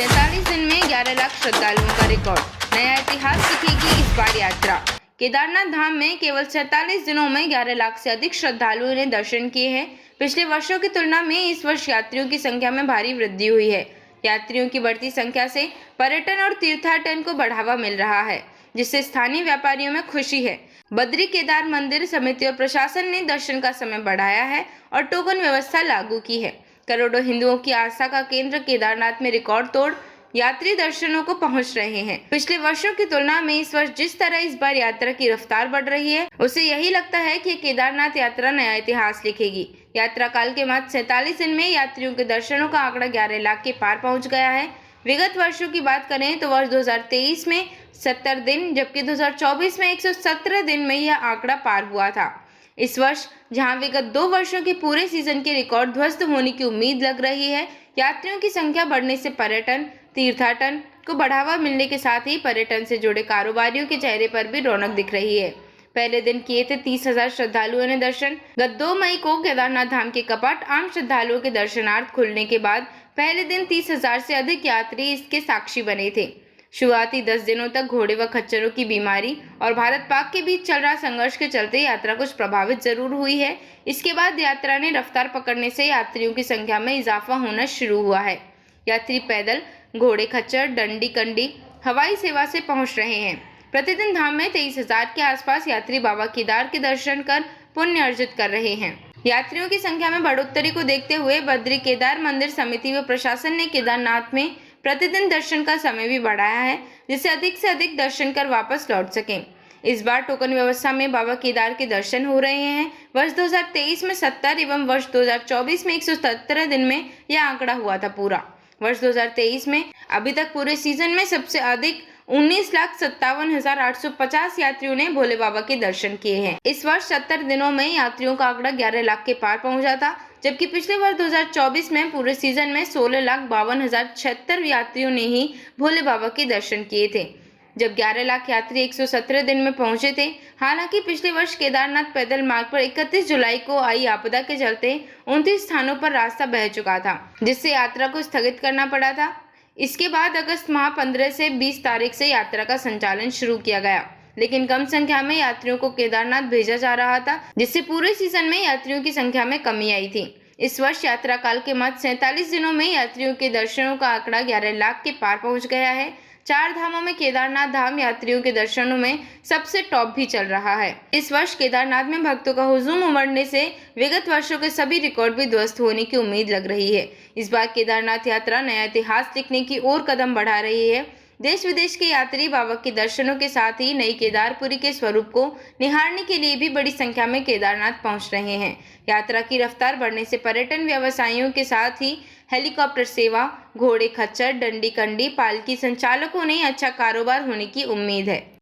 47 दिन में 11 लाख श्रद्धालुओं का रिकॉर्ड, नया इतिहास लिखेगी इस बार यात्रा। केदारनाथ धाम में केवल 47 दिनों में 11 लाख से अधिक श्रद्धालुओं ने दर्शन किए हैं। पिछले वर्षों की तुलना में इस वर्ष यात्रियों की संख्या में भारी वृद्धि हुई है। यात्रियों की बढ़ती संख्या से पर्यटन और तीर्थाटन को बढ़ावा मिल रहा है, जिससे स्थानीय व्यापारियों में खुशी है। बद्री केदार मंदिर समिति और प्रशासन ने दर्शन का समय बढ़ाया है और टोकन व्यवस्था लागू की है। करोड़ों हिंदुओं की आस्था का केंद्र केदारनाथ में रिकॉर्ड तोड़ यात्री दर्शनों को पहुंच रहे हैं। पिछले वर्षों की तुलना में इस वर्ष जिस तरह इस बार यात्रा की रफ्तार बढ़ रही है, उसे यही लगता है कि केदारनाथ यात्रा नया इतिहास लिखेगी। यात्रा काल के मात्र 47 दिन में यात्रियों के दर्शनों का आंकड़ा 11 लाख के पार पहुंच गया है। विगत वर्षों की बात करें तो वर्ष 2023 में 70 दिन, जबकि 2024 में 117 दिन में यह आंकड़ा पार हुआ था। इस वर्ष जहां विगत 2 वर्षों के पूरे सीजन के रिकॉर्ड ध्वस्त होने की उम्मीद लग रही है, यात्रियों की संख्या बढ़ने से पर्यटन, तीर्थाटन को बढ़ावा मिलने के साथ ही पर्यटन से जुड़े कारोबारियों के चेहरे पर भी रौनक दिख रही है। पहले दिन किए थे 30,000 श्रद्धालुओं ने दर्शन। गत 2 मई को केदारनाथ धाम के कपाट आम श्रद्धालुओं के दर्शनार्थ खुलने के बाद पहले दिन 30,000 से अधिक यात्री इसके साक्षी बने थे। शुरुआती 10 दिनों तक घोड़े व खच्चरों की बीमारी और भारत पाक के बीच चल रहा संघर्ष के चलते यात्रा कुछ प्रभावित जरूर हुई है। इसके बाद यात्रा ने रफ्तार पकड़ने से यात्रियों की संख्या में इजाफा होना शुरू हुआ है। यात्री पैदल, घोड़े खच्चर, डंडी कंडी, हवाई सेवा से पहुंच रहे हैं। प्रतिदिन धाम में 23,000 के आसपास यात्री बाबा केदार के दर्शन कर पुण्य अर्जित कर रहे हैं। यात्रियों की संख्या में बढ़ोतरी को देखते हुए बद्री केदार मंदिर समिति व प्रशासन ने केदारनाथ में प्रतिदिन दर्शन का समय भी बढ़ाया है, जिससे अधिक दर्शन कर वापस लौट सकें। इस बार टोकन व्यवस्था में बाबा केदार के दर्शन हो रहे हैं। वर्ष 2023 में 70 एवं वर्ष 2024 में 117 दिन में यह आंकड़ा हुआ था पूरा। वर्ष 2023 में अभी तक पूरे सीजन में सबसे अधिक 19,57,850 यात्रियों ने भोले बाबा के दर्शन किए हैं। इस वर्ष 70 दिनों में यात्रियों का आंकड़ा 11 लाख के पार पहुंचा था, जबकि पिछले वर्ष 2024 में पूरे सीजन में 16,52,076 यात्रियों ने ही भोले बाबा के दर्शन किए थे, जब 11 लाख यात्री 117 दिन में पहुंचे थे। हालांकि पिछले वर्ष केदारनाथ पैदल मार्ग पर 31 जुलाई को आई आपदा के चलते 29 स्थानों पर रास्ता बह चुका था, जिससे यात्रा को स्थगित करना पड़ा था। इसके बाद अगस्त माह 15 से 20 तारीख से यात्रा का संचालन शुरू किया गया, लेकिन कम संख्या में यात्रियों को केदारनाथ भेजा जा रहा था, जिससे पूरे सीजन में यात्रियों की संख्या में कमी आई थी। इस वर्ष यात्रा काल के मात्र 47 दिनों में यात्रियों के दर्शनों का आंकड़ा 11 लाख के पार पहुंच गया है। 4 धामों में केदारनाथ धाम यात्रियों के दर्शनों में सबसे टॉप भी चल रहा है। इस वर्ष केदारनाथ में भक्तों का हुजूम उमड़ने से विगत वर्षों के सभी रिकॉर्ड भी ध्वस्त होने की उम्मीद लग रही है। इस बार केदारनाथ यात्रा नया इतिहास लिखने की ओर कदम बढ़ा रही है। देश विदेश के यात्री बाबा के दर्शनों के साथ ही नई केदारपुरी के स्वरूप को निहारने के लिए भी बड़ी संख्या में केदारनाथ पहुंच रहे हैं। यात्रा की रफ्तार बढ़ने से पर्यटन व्यवसायियों के साथ ही हेलीकॉप्टर सेवा, घोड़े खच्चर, डंडी कंडी, पालकी संचालकों ने अच्छा कारोबार होने की उम्मीद है।